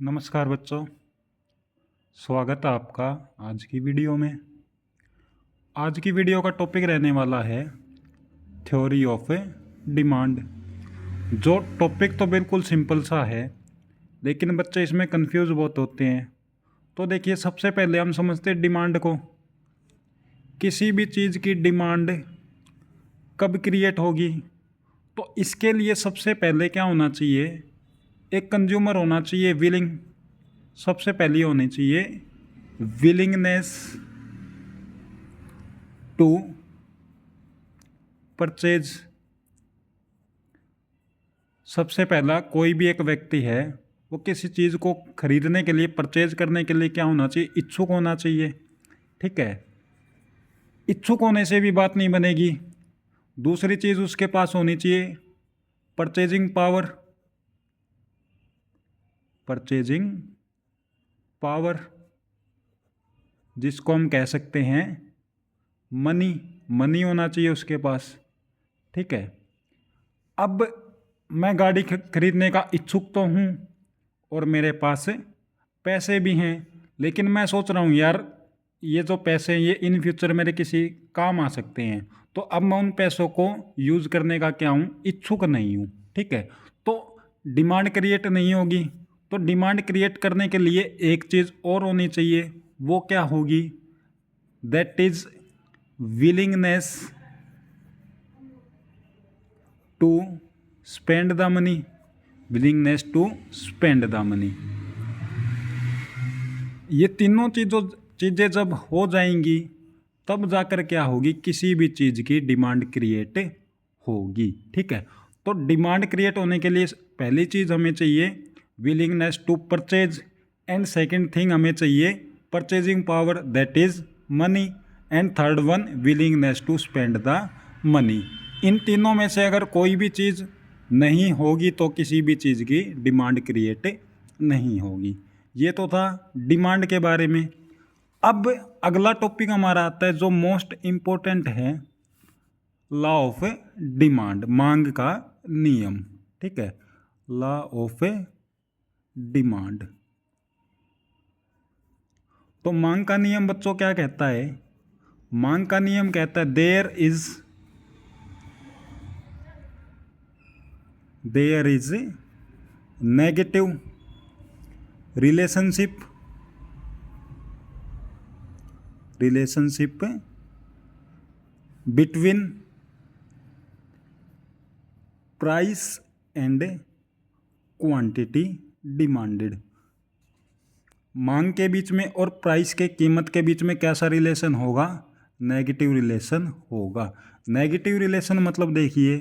नमस्कार बच्चों, स्वागत है आपका आज की वीडियो में। आज की वीडियो का टॉपिक रहने वाला है थ्योरी ऑफ डिमांड। जो टॉपिक तो बिल्कुल सिंपल सा है, लेकिन बच्चे इसमें कंफ्यूज बहुत होते हैं। तो देखिए, सबसे पहले हम समझते हैं डिमांड को। किसी भी चीज़ की डिमांड कब क्रिएट होगी, तो इसके लिए सबसे पहले क्या होना चाहिए, एक कंज्यूमर होना चाहिए, विलिंग। सबसे पहली होनी चाहिए विलिंगनेस टू परचेज। सबसे पहला कोई भी एक व्यक्ति है, वो किसी चीज़ को खरीदने के लिए, परचेज करने के लिए क्या होना चाहिए, इच्छुक होना चाहिए। ठीक है, इच्छुक होने से भी बात नहीं बनेगी। दूसरी चीज़ उसके पास होनी चाहिए परचेजिंग पावर। परचेजिंग पावर जिसको हम कह सकते हैं मनी। मनी होना चाहिए उसके पास। ठीक है, अब मैं गाड़ी खरीदने का इच्छुक तो हूँ और मेरे पास पैसे भी हैं, लेकिन मैं सोच रहा हूँ यार, ये जो पैसे हैं ये इन फ्यूचर मेरे किसी काम आ सकते हैं। तो अब मैं उन पैसों को यूज़ करने का क्या हूँ, इच्छुक नहीं हूँ। ठीक है, तो डिमांड क्रिएट नहीं होगी। तो डिमांड क्रिएट करने के लिए एक चीज़ और होनी चाहिए, वो क्या होगी, that is willingness to spend the money. Willingness to spend the money. ये तीनों चीज़ें जब हो जाएंगी, तब जाकर क्या होगी, किसी भी चीज़ की डिमांड क्रिएट होगी। ठीक है, तो डिमांड क्रिएट होने के लिए पहली चीज़ हमें चाहिए willingness to purchase, and second thing हमें चाहिए purchasing power, that is money, and third one willingness to spend the money. इन तीनों में से अगर कोई भी चीज़ नहीं होगी तो किसी भी चीज़ की डिमांड क्रिएट नहीं होगी। ये तो था डिमांड के बारे में। अब अगला टॉपिक हमारा आता है जो मोस्ट इम्पोर्टेंट है, लॉ ऑफ डिमांड, मांग का नियम। ठीक है, लॉ ऑफ डिमांड। तो मांग का नियम बच्चों क्या कहता है, मांग का नियम कहता है there is negative relationship between price and quantity demanded. मांग के बीच में और प्राइस के, कीमत के बीच में कैसा रिलेशन होगा, नेगेटिव रिलेशन होगा। नेगेटिव रिलेशन मतलब देखिए,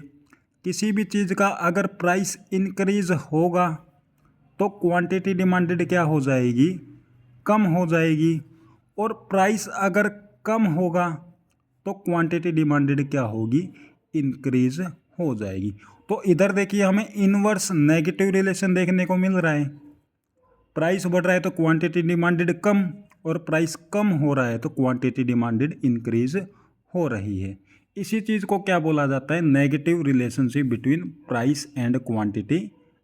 किसी भी चीज़ का अगर प्राइस इंक्रीज होगा तो क्वांटिटी डिमांडेड क्या हो जाएगी, कम हो जाएगी। और प्राइस अगर कम होगा तो क्वांटिटी डिमांडेड क्या होगी, इंक्रीज हो जाएगी। तो इधर देखिए हमें इनवर्स नेगेटिव रिलेशन देखने को मिल रहा है। प्राइस बढ़ रहा है तो क्वांटिटी डिमांडेड कम, और प्राइस कम हो रहा है तो क्वांटिटी डिमांडेड इंक्रीज हो रही है। इसी चीज़ को क्या बोला जाता है, negative relationship between price and quantity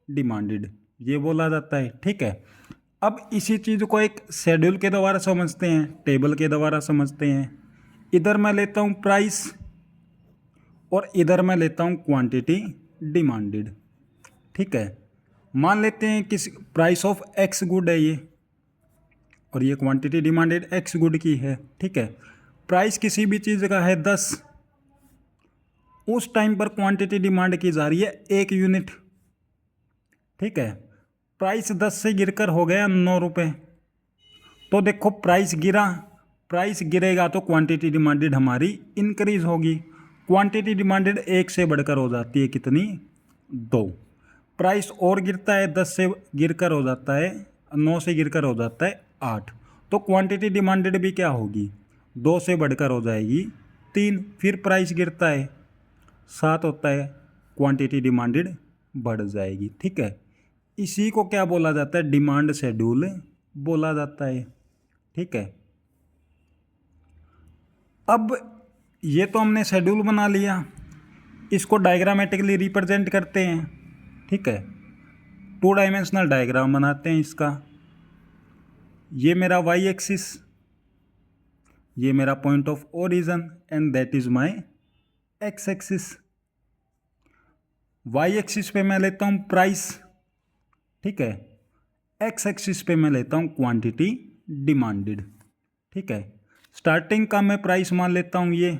demanded, ये बोला जाता है। ठीक है, अब इसी चीज़ को एक शेड्यूल के द्वारा समझते हैं, टेबल के द्वारा समझते हैं। इधर मैं लेता हूँ प्राइस और इधर मैं लेता हूँ क्वांटिटी डिमांडेड। ठीक है, मान लेते हैं किस प्राइस ऑफ एक्स गुड है ये, और ये क्वांटिटी डिमांडेड एक्स गुड की है। ठीक है, प्राइस किसी भी चीज़ का है 10, उस टाइम पर क्वांटिटी डिमांड की जा रही है 1 यूनिट। ठीक है, प्राइस 10 से गिरकर हो गया 9 रुपये। तो देखो प्राइस गिरा, प्राइस गिरेगा तो क्वांटिटी डिमांडेड हमारी इंक्रीज होगी। क्वांटिटी डिमांडेड 1 से बढ़कर हो जाती है कितनी, 2। प्राइस और गिरता है, 10 से गिरकर हो जाता है, 9 से गिरकर हो जाता है 8। तो क्वांटिटी डिमांडेड भी क्या होगी, 2 से बढ़कर हो जाएगी 3। फिर प्राइस गिरता है, 7 होता है, क्वांटिटी डिमांडेड बढ़ जाएगी। ठीक है, इसी को क्या बोला जाता है, डिमांड शेड्यूल बोला जाता है। ठीक है, अब ये तो हमने शेड्यूल बना लिया, इसको डायग्रामेटिकली रिप्रेजेंट करते हैं। ठीक है, टू डायमेंशनल डायग्राम बनाते हैं इसका। ये मेरा वाई एक्सिस, ये मेरा point of origin and that is my X axis. Y axis पे मैं लेता हूँ प्राइस, ठीक है। एक्स एक्सिस पे मैं लेता हूँ क्वांटिटी डिमांडेड, ठीक है। स्टार्टिंग का मैं प्राइस मान लेता हूँ, ये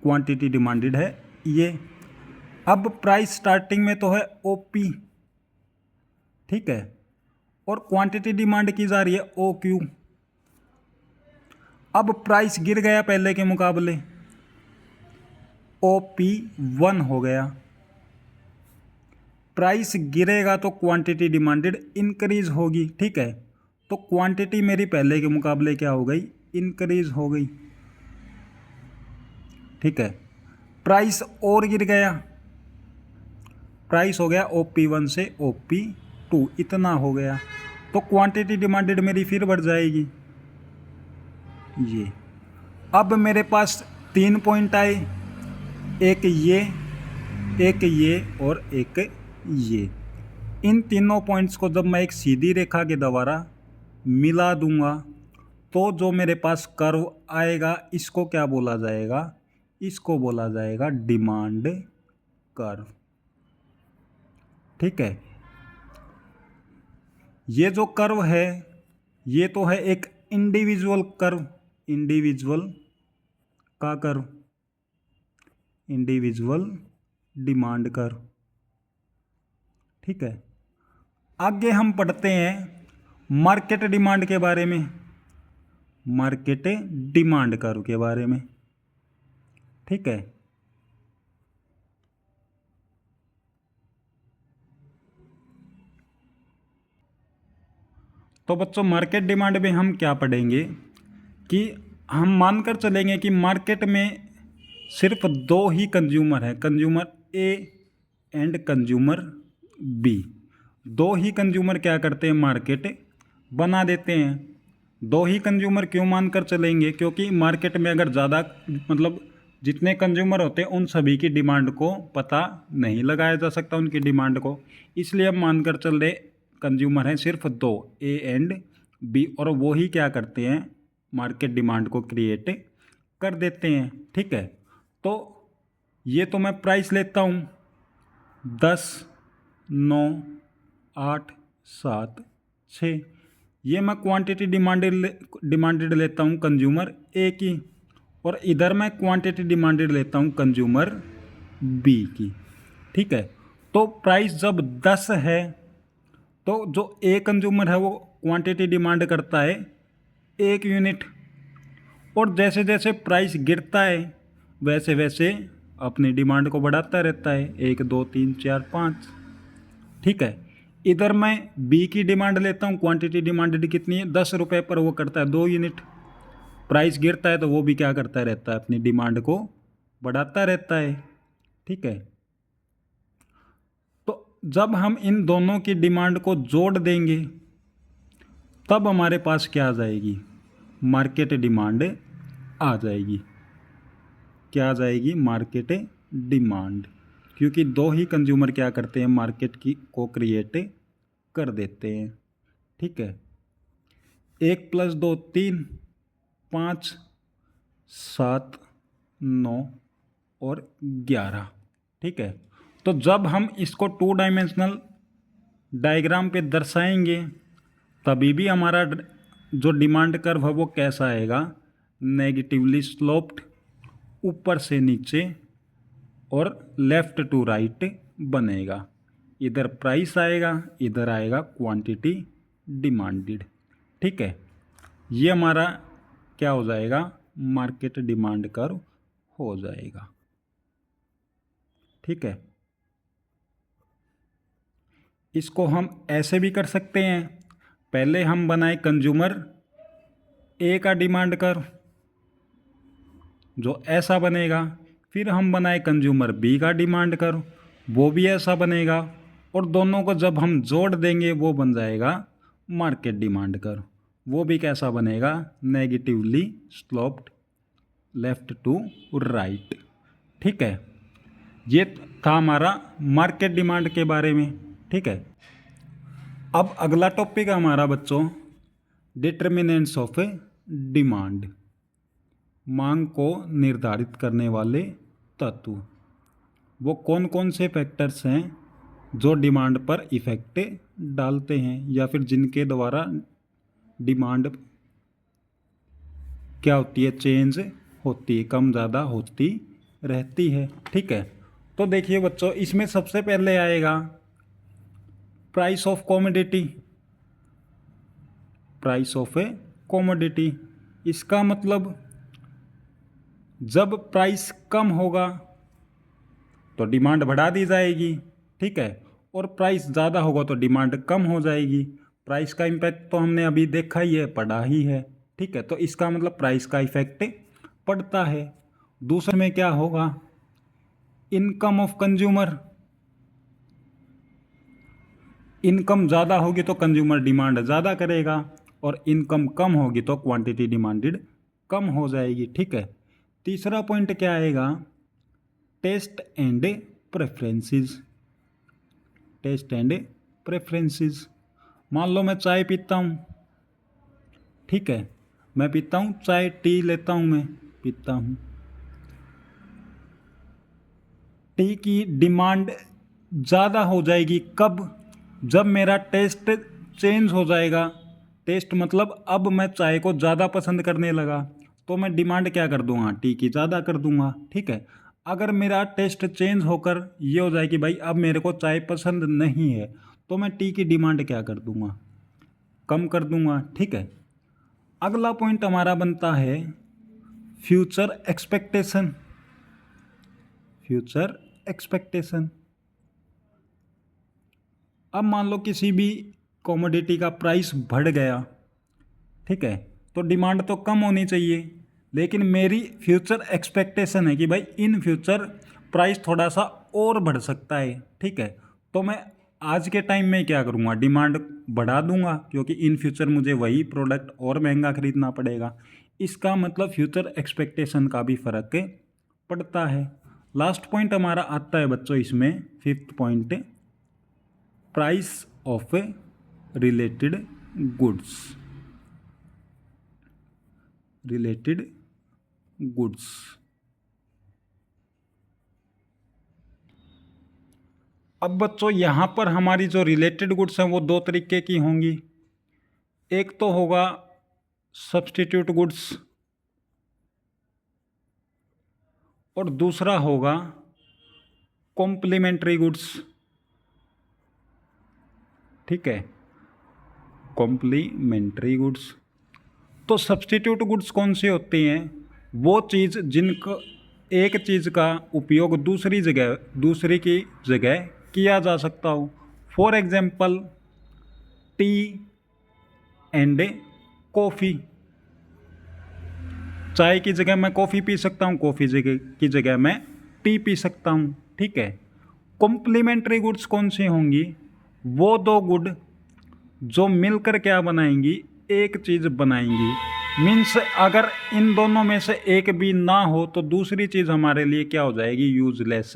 क्वांटिटी डिमांडेड है ये। अब प्राइस स्टार्टिंग में तो है ओपी, ठीक है, और क्वांटिटी डिमांड की जा रही है ओ क्यू। अब प्राइस गिर गया पहले के मुकाबले, ओपी 1 हो गया। प्राइस गिरेगा तो क्वांटिटी डिमांडेड इंक्रीज होगी, ठीक है। तो क्वांटिटी मेरी पहले के मुकाबले क्या हो गई, इंक्रीज हो गई, ठीक है। प्राइस और गिर गया, प्राइस हो गया OP1 से OP2, इतना हो गया, तो क्वांटिटी डिमांडेड मेरी फिर बढ़ जाएगी ये। अब मेरे पास 3 पॉइंट आए, एक ये और एक ये। इन तीनों पॉइंट्स को जब मैं एक सीधी रेखा के द्वारा मिला दूंगा तो जो मेरे पास कर्व आएगा इसको क्या बोला जाएगा, इसको बोला जाएगा डिमांड कर्व, ठीक है। ये जो कर्व है ये तो है एक इंडिविजुअल कर्व, इंडिविजुअल का कर्व, इंडिविजुअल डिमांड कर्व, ठीक है। आगे हम पढ़ते हैं मार्केट डिमांड के बारे में, मार्केट डिमांड कर्व के बारे में, ठीक है। तो बच्चों मार्केट डिमांड में हम क्या पढ़ेंगे कि हम मानकर चलेंगे कि मार्केट में सिर्फ 2 ही कंज्यूमर हैं, consumer A and consumer B. 2 ही कंज्यूमर क्या करते हैं, मार्केट बना देते हैं। 2 ही कंज्यूमर क्यों मानकर चलेंगे, क्योंकि मार्केट में अगर ज़्यादा मतलब जितने कंज्यूमर होते हैं उन सभी की डिमांड को पता नहीं लगाया जा सकता, उनकी डिमांड को, इसलिए हम मानकर चल रहे कंज्यूमर हैं सिर्फ 2, ए एंड बी, और वो ही क्या करते हैं, मार्केट डिमांड को क्रिएट कर देते हैं, ठीक है। तो ये तो मैं प्राइस लेता हूँ 10, 9, 8, 7, 6, ये मैं क्वांटिटी डिमांडेड लेता हूँ कंज्यूमर ए की, और इधर मैं क्वांटिटी डिमांडेड लेता हूँ कंज्यूमर बी की, ठीक है। तो प्राइस जब 10 है तो जो ए कंज्यूमर है वो क्वांटिटी डिमांड करता है 1 यूनिट, और जैसे जैसे प्राइस गिरता है वैसे वैसे अपनी डिमांड को बढ़ाता रहता है, 1, 2, 3, 4, 5, ठीक है। इधर मैं बी की डिमांड लेता हूँ, क्वांटिटी डिमांडेड कितनी है, 10 रुपये पर, वो करता है 2 यूनिट। प्राइस गिरता है तो वो भी क्या करता रहता है, अपनी डिमांड को बढ़ाता रहता है, ठीक है। तो जब हम इन दोनों की डिमांड को जोड़ देंगे तब हमारे पास क्या आ जाएगी, मार्केट डिमांड आ जाएगी। क्या आ जाएगी, मार्केट डिमांड, क्योंकि 2 ही कंज्यूमर क्या करते हैं, मार्केट की को क्रिएट कर देते हैं, ठीक है। 1 + 2 3, 5, 7, 9 और 11, ठीक है। तो जब हम इसको 2 डायमेंशनल डायग्राम पे दर्शाएंगे तभी भी हमारा जो डिमांड कर्व है वो कैसा आएगा, नेगेटिवली स्लोप्ड, ऊपर से नीचे और लेफ्ट टू राइट बनेगा। इधर प्राइस आएगा, इधर आएगा क्वांटिटी डिमांडेड, ठीक है। ये हमारा क्या हो जाएगा, मार्केट डिमांड कर्व हो जाएगा, ठीक है। इसको हम ऐसे भी कर सकते हैं, पहले हम बनाए कंज्यूमर ए का डिमांड कर्व जो ऐसा बनेगा, फिर हम बनाए कंज्यूमर बी का डिमांड कर्व, वो भी ऐसा बनेगा, और दोनों को जब हम जोड़ देंगे वो बन जाएगा मार्केट डिमांड कर्व। वो भी कैसा बनेगा, negatively sloped, left to right, ठीक है। ये था हमारा मार्केट डिमांड के बारे में। ठीक है, अब अगला टॉपिक है हमारा बच्चों डिटर्मिनेंट्स ऑफ डिमांड, मांग को निर्धारित करने वाले तत्व। वो कौन कौन से फैक्टर्स हैं जो डिमांड पर इफेक्ट डालते हैं या फिर जिनके द्वारा डिमांड क्या होती है, चेंज होती है, कम ज़्यादा होती रहती है। ठीक है, तो देखिए बच्चों, इसमें सबसे पहले आएगा price of commodity. Price of A commodity, इसका मतलब जब प्राइस कम होगा तो डिमांड बढ़ा दी जाएगी। ठीक है, और प्राइस ज़्यादा होगा तो डिमांड कम हो जाएगी। प्राइस का इम्पैक्ट तो हमने अभी देखा ही है, पढ़ा ही है। ठीक है, तो इसका मतलब प्राइस का इफेक्ट पड़ता है। दूसरे में क्या होगा, इनकम ऑफ कंज्यूमर। इनकम ज़्यादा होगी तो कंज्यूमर डिमांड ज़्यादा करेगा, और इनकम कम होगी तो क्वांटिटी डिमांडेड कम हो जाएगी। ठीक है, तीसरा पॉइंट क्या आएगा, taste and preferences. Taste and preferences, मान लो मैं चाय पीता हूँ। ठीक है, मैं पीता हूँ चाय, टी लेता हूँ, मैं पीता हूँ। टी की डिमांड ज़्यादा हो जाएगी कब, जब मेरा टेस्ट चेंज हो जाएगा। टेस्ट मतलब अब मैं चाय को ज़्यादा पसंद करने लगा, तो मैं डिमांड क्या कर दूंगा, टी की ज़्यादा कर दूंगा। ठीक है, अगर मेरा टेस्ट चेंज होकर ये हो जाए कि भाई अब मेरे को चाय पसंद नहीं है, तो मैं टी की डिमांड क्या कर दूंगा, कम कर दूंगा। ठीक है, अगला पॉइंट हमारा बनता है फ्यूचर एक्सपेक्टेशन। फ्यूचर एक्सपेक्टेशन, अब मान लो किसी भी कॉमोडिटी का प्राइस बढ़ गया। ठीक है, तो डिमांड तो कम होनी चाहिए, लेकिन मेरी फ्यूचर एक्सपेक्टेशन है कि भाई इन फ्यूचर प्राइस थोड़ा सा और बढ़ सकता है। ठीक है, तो मैं आज के टाइम में क्या करूँगा, डिमांड बढ़ा दूंगा, क्योंकि इन फ्यूचर मुझे वही प्रोडक्ट और महंगा खरीदना पड़ेगा। इसका मतलब फ्यूचर एक्सपेक्टेशन का भी फ़र्क पड़ता है। लास्ट पॉइंट हमारा आता है बच्चों इसमें, fifth point, price of related goods. Related goods, अब बच्चों यहाँ पर हमारी जो रिलेटेड गुड्स हैं वो दो तरीके की होंगी। एक तो होगा सब्स्टिट्यूट गुड्स और दूसरा होगा कॉम्प्लीमेंट्री गुड्स। ठीक है, कॉम्प्लीमेंट्री गुड्स। तो सब्स्टिट्यूट गुड्स कौन सी होती हैं, वो चीज़ जिनको एक चीज़ का उपयोग दूसरी की जगह किया जा सकता हो। For example T and coffee, चाय की जगह मैं कॉफ़ी पी सकता हूँ, कॉफ़ी की जगह मैं टी पी सकता हूँ। ठीक है, कॉम्प्लीमेंट्री गुड्स कौन सी होंगी, वो दो गुड जो मिलकर क्या बनाएंगी, एक चीज़ बनाएंगी। मीन्स अगर इन दोनों में से एक भी ना हो तो दूसरी चीज़ हमारे लिए क्या हो जाएगी, यूजलेस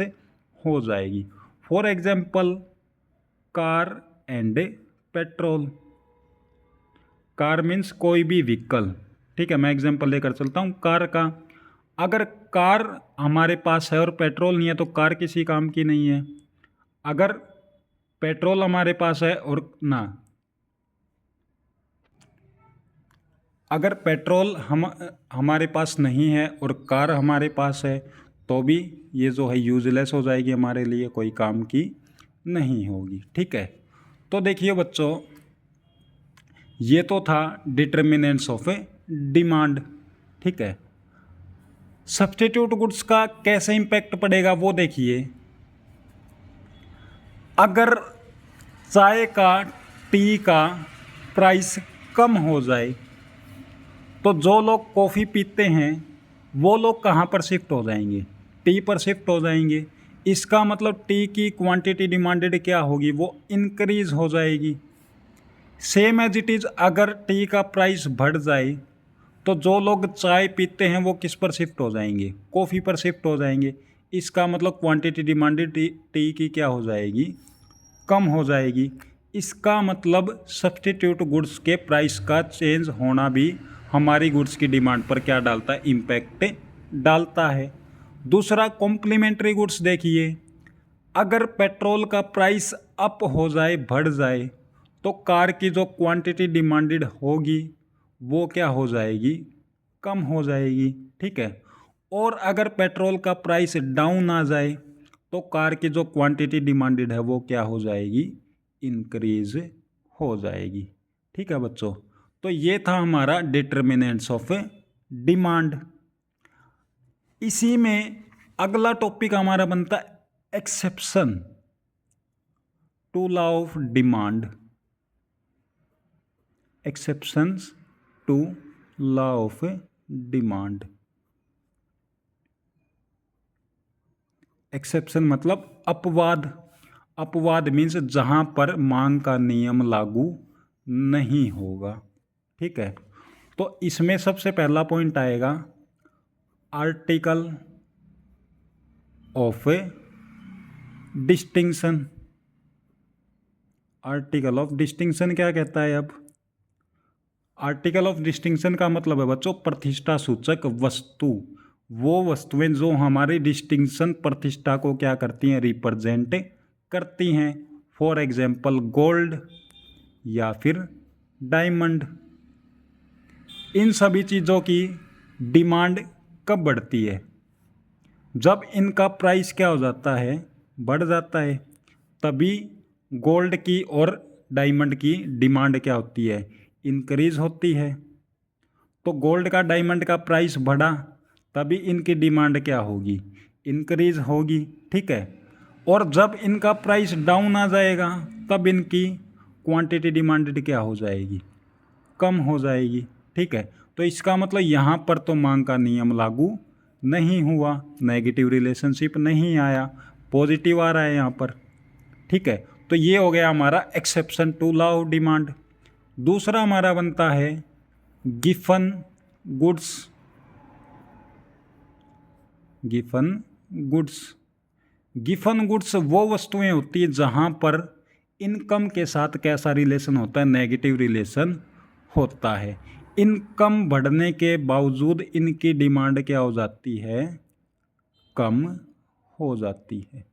हो जाएगी। For example car and petrol. Car means कोई भी व्हीकल। ठीक है, मैं एग्जाम्पल लेकर चलता हूँ कार का। अगर कार हमारे पास है और पेट्रोल नहीं है तो कार किसी काम की नहीं है। अगर पेट्रोल हमारे पास है और ना, अगर पेट्रोल हमारे पास नहीं है और कार हमारे पास है तो भी ये जो है यूजलेस हो जाएगी, हमारे लिए कोई काम की नहीं होगी। ठीक है, तो देखिए बच्चों, ये तो था डिटर्मिनेंट्स ऑफ डिमांड। ठीक है, सब्स्टिट्यूट गुड्स का कैसे इम्पैक्ट पड़ेगा वो देखिए। अगर चाय का, टी का प्राइस कम हो जाए तो जो लोग कॉफ़ी पीते हैं वो लोग कहाँ पर शिफ्ट हो जाएंगे, टी पर शिफ्ट हो जाएंगे। इसका मतलब टी की क्वांटिटी डिमांडेड क्या होगी, वो इंक्रीज हो जाएगी। सेम एज इट इज़ अगर टी का प्राइस बढ़ जाए तो जो लोग चाय पीते हैं वो किस पर शिफ्ट हो जाएंगे, कॉफ़ी पर शिफ्ट हो जाएंगे। इसका मतलब क्वांटिटी डिमांडेड टी की क्या हो जाएगी, कम हो जाएगी। इसका मतलब सब्स्टिट्यूट गुड्स के प्राइस का चेंज होना भी हमारी गुड्स की डिमांड पर क्या डालता है, इम्पैक्ट डालता है। दूसरा कॉम्प्लीमेंट्री गुड्स देखिए, अगर पेट्रोल का प्राइस अप हो जाए, बढ़ जाए, तो कार की जो क्वांटिटी डिमांडेड होगी वो क्या हो जाएगी, कम हो जाएगी। ठीक है। और अगर पेट्रोल का प्राइस डाउन आ जाए तो कार की जो क्वांटिटी डिमांडेड है वो क्या हो जाएगी, इंक्रीज हो जाएगी। ठीक है बच्चों, तो ये था हमारा डिटर्मिनेंट्स ऑफ डिमांड। इसी में अगला टॉपिक हमारा बनता है exception to law of demand. Exceptions to law of demand. Exception मतलब अपवाद। अपवाद मीन्स जहां पर मांग का नियम लागू नहीं होगा। ठीक है, तो इसमें सबसे पहला पॉइंट आएगा article of distinction. Article of distinction क्या कहता है? अब आर्टिकल ऑफ डिस्टिंक्शन का मतलब है बच्चों प्रतिष्ठा सूचक वस्तु। वो वस्तुएं जो हमारी डिस्टिंक्शन प्रतिष्ठा को क्या करती हैं, रिप्रेजेंट करती हैं। फॉर एग्जाम्पल गोल्ड या फिर डायमंड। इन सभी चीज़ों की डिमांड कब बढ़ती है? जब इनका प्राइस क्या हो जाता है, बढ़ जाता है, तभी गोल्ड की और डायमंड की डिमांड क्या होती है, इंक्रीज होती है। तो गोल्ड का डायमंड का प्राइस बढ़ा तभी इनकी डिमांड क्या होगी, इंक्रीज होगी। ठीक है। और जब इनका प्राइस डाउन आ जाएगा तब इनकी क्वांटिटी डिमांडेड क्या हो जाएगी, कम हो जाएगी। ठीक है, तो इसका मतलब यहाँ पर तो मांग का नियम लागू नहीं हुआ, नेगेटिव रिलेशनशिप नहीं आया, पॉजिटिव आ रहा है यहाँ पर। ठीक है, तो ये हो गया हमारा exception to law of demand. दूसरा हमारा बनता है Giffen goods. Giffen goods. Giffen goods वो वस्तुएं होती है जहां पर इनकम के साथ कैसा रिलेशन होता है, नेगेटिव रिलेशन होता है। इनकम बढ़ने के बावजूद इनकी डिमांड क्या हो जाती है, कम हो जाती है।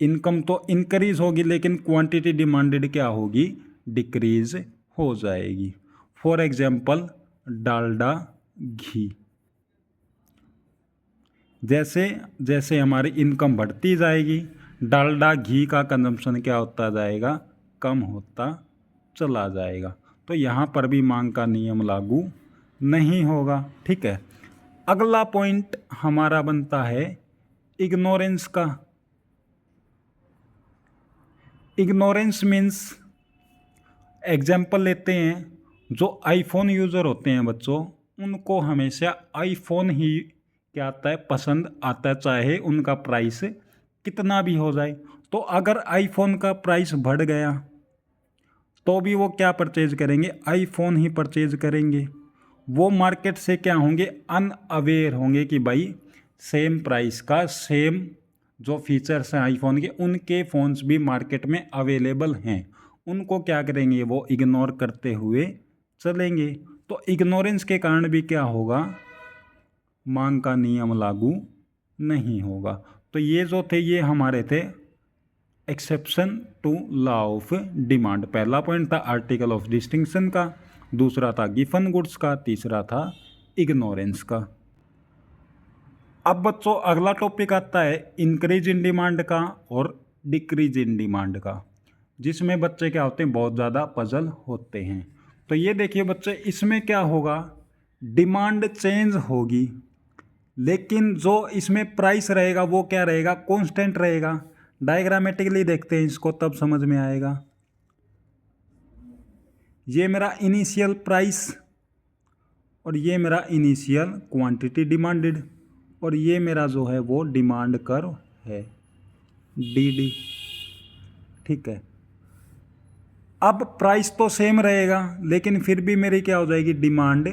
इनकम तो इंक्रीज होगी लेकिन क्वांटिटी डिमांडेड क्या होगी, डिक्रीज हो जाएगी। फॉर एग्जाम्पल डालडा घी। जैसे जैसे हमारी इनकम बढ़ती जाएगी डालडा घी का कंजम्पशन क्या होता जाएगा, कम होता चला जाएगा। तो यहाँ पर भी मांग का नियम लागू नहीं होगा। ठीक है। अगला पॉइंट हमारा बनता है इग्नोरेंस का। इग्नोरेंस मीन्स, एग्जाम्पल लेते हैं, जो आईफोन यूज़र होते हैं बच्चों, उनको हमेशा आईफोन ही क्या आता है, पसंद आता है, चाहे उनका प्राइस कितना भी हो जाए। तो अगर आईफोन का प्राइस बढ़ गया तो भी वो क्या परचेज करेंगे, आईफोन ही परचेज करेंगे। वो मार्केट से क्या होंगे, अनअवेयर होंगे कि भाई सेम प्राइस का, सेम जो फीचर्स हैं आईफोन के, उनके फ़ोन्स भी मार्केट में अवेलेबल हैं। उनको क्या करेंगे, वो इग्नोर करते हुए चलेंगे। तो इग्नोरेंस के कारण भी क्या होगा, मांग का नियम लागू नहीं होगा। तो ये जो थे ये हमारे थे exception to law of demand. पहला पॉइंट था आर्टिकल ऑफ डिस्टिंक्शन का, दूसरा था गिफन गुड्स का, तीसरा था इग्नोरेंस का। अब बच्चों अगला टॉपिक आता है इंक्रीज इन डिमांड का और डिक्रीज इन डिमांड का, जिसमें बच्चे क्या होते हैं, बहुत ज़्यादा पजल होते हैं। तो ये देखिए बच्चे, इसमें क्या होगा, डिमांड चेंज होगी लेकिन जो इसमें प्राइस रहेगा वो क्या रहेगा, कांस्टेंट रहेगा। डायग्रामेटिकली देखते हैं इसको तब समझ में आएगा। ये मेरा इनिशियल प्राइस और ये मेरा इनिशियल क्वांटिटी डिमांडेड, और ये मेरा जो है वो डिमांड कर्व है, डी। ठीक है। अब प्राइस तो सेम रहेगा लेकिन फिर भी मेरी क्या हो जाएगी, डिमांड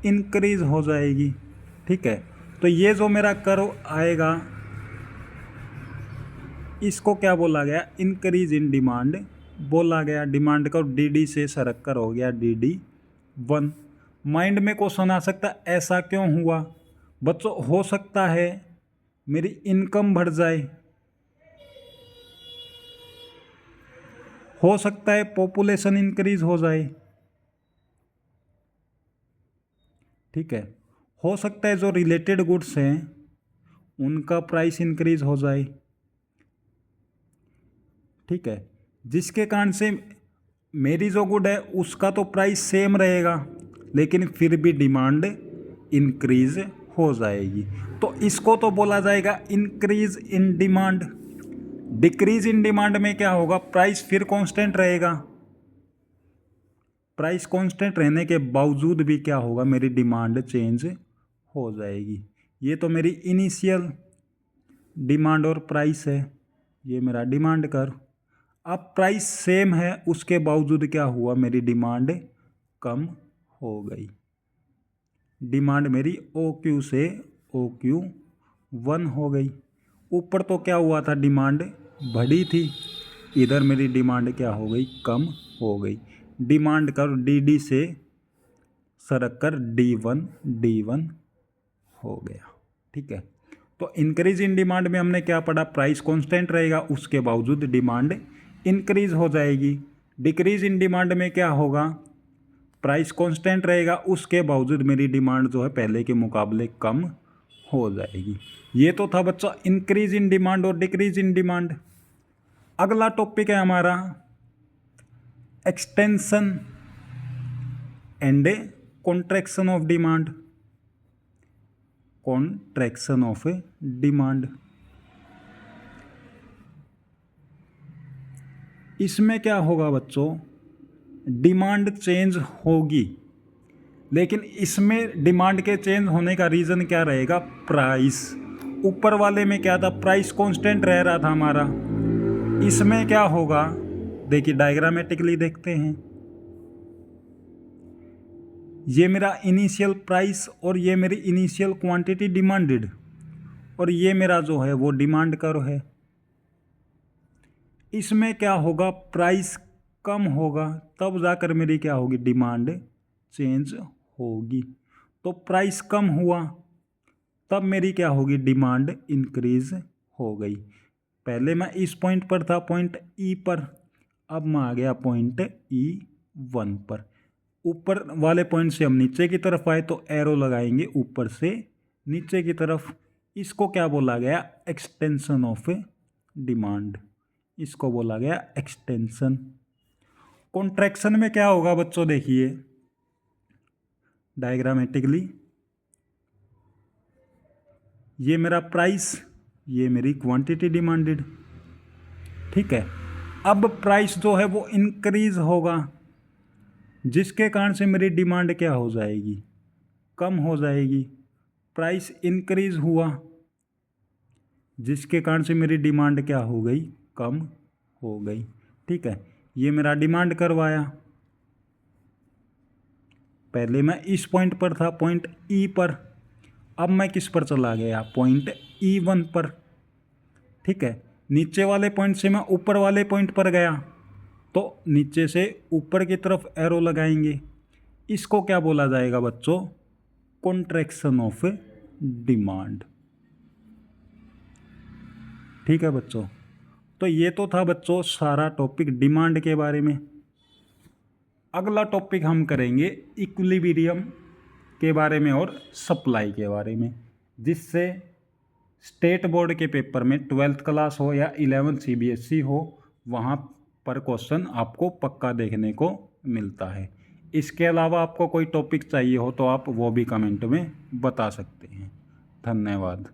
इंक्रीज हो जाएगी। ठीक है। तो ये जो मेरा कर्व आएगा इसको क्या बोला गया, इंक्रीज इन डिमांड बोला गया। डिमांड का DD से सरक कर हो गया DD1। माइंड में क्वेश्चन आ सकता है ऐसा क्यों हुआ बच्चों, हो सकता है मेरी इनकम बढ़ जाए, हो सकता है पॉपुलेशन इंक्रीज हो जाए, ठीक है, हो सकता है जो रिलेटेड गुड्स हैं उनका प्राइस इंक्रीज हो जाए, ठीक है, जिसके कारण से मेरी जो गुड है उसका तो प्राइस सेम रहेगा लेकिन फिर भी डिमांड इंक्रीज हो जाएगी। तो इसको तो बोला जाएगा increase in demand. Decrease in demand में क्या होगा, प्राइस फिर कांस्टेंट रहेगा, प्राइस कांस्टेंट रहने के बावजूद भी क्या होगा, मेरी डिमांड चेंज हो जाएगी। ये तो मेरी इनिशियल डिमांड और प्राइस है, ये मेरा डिमांड कर्व। अब प्राइस सेम है उसके बावजूद क्या हुआ, मेरी डिमांड कम हो गई। डिमांड मेरी OQ से OQ1 हो गई। ऊपर तो क्या हुआ था, डिमांड बढ़ी थी, इधर मेरी डिमांड क्या हो गई, कम हो गई। डिमांड कर्व DD से सरक कर D1 हो गया, ठीक है। तो इंक्रीज इन डिमांड में हमने क्या पढ़ा, प्राइस कांस्टेंट रहेगा उसके बावजूद डिमांड इंक्रीज हो जाएगी। डिक्रीज इन डिमांड में क्या होगा, प्राइस कांस्टेंट रहेगा उसके बावजूद मेरी डिमांड जो है पहले के मुकाबले कम हो जाएगी। ये तो था बच्चा इंक्रीज इन डिमांड और डिक्रीज इन डिमांड। अगला टॉपिक है हमारा extension and contraction of demand. Contraction of demand, इसमें क्या होगा बच्चों, डिमांड चेंज होगी लेकिन इसमें डिमांड के चेंज होने का रीज़न क्या रहेगा, प्राइस। ऊपर वाले में क्या था, प्राइस कांस्टेंट रह रहा था हमारा, इसमें क्या होगा देखिए डायग्रामेटिकली देखते हैं। ये मेरा इनिशियल प्राइस और ये मेरी इनिशियल क्वांटिटी डिमांडेड और ये मेरा जो है वो डिमांड कर्व है। इसमें क्या होगा, प्राइस कम होगा तब जाकर मेरी क्या होगी, डिमांड चेंज होगी। तो प्राइस कम हुआ तब मेरी क्या होगी, डिमांड इंक्रीज हो गई। पहले मैं इस पॉइंट पर था, पॉइंट E पर, अब मैं आ गया पॉइंट E1 पर। ऊपर वाले पॉइंट से हम नीचे की तरफ आए तो एरो लगाएंगे ऊपर से नीचे की तरफ। इसको क्या बोला गया, एक्सटेंशन ऑफ डिमांड, इसको बोला गया एक्सटेंशन। कॉन्ट्रैक्शन में क्या होगा बच्चों, देखिए डायग्रामेटिकली, ये मेरा प्राइस, ये मेरी क्वांटिटी डिमांडेड, ठीक है। अब प्राइस जो है वो इंक्रीज होगा जिसके कारण से मेरी डिमांड क्या हो जाएगी, कम हो जाएगी। प्राइस इंक्रीज हुआ जिसके कारण से मेरी डिमांड क्या हो गई, कम हो गई, ठीक है। ये मेरा डिमांड कर्व आया, पहले मैं इस पॉइंट पर था, पॉइंट E पर, अब मैं किस पर चला गया, पॉइंट E1 पर, ठीक है। नीचे वाले पॉइंट से मैं ऊपर वाले पॉइंट पर गया तो नीचे से ऊपर की तरफ एरो लगाएंगे। इसको क्या बोला जाएगा बच्चों, कॉन्ट्रैक्शन ऑफ डिमांड, ठीक है बच्चों। तो ये तो था बच्चों सारा टॉपिक डिमांड के बारे में। अगला टॉपिक हम करेंगे इक्विलिब्रियम के बारे में और सप्लाई के बारे में, जिससे स्टेट बोर्ड के पेपर में 12th क्लास हो या 11th CBSE हो, वहाँ पर क्वेश्चन आपको पक्का देखने को मिलता है। इसके अलावा आपको कोई टॉपिक चाहिए हो तो आप वो भी कमेंट में बता सकते हैं। धन्यवाद।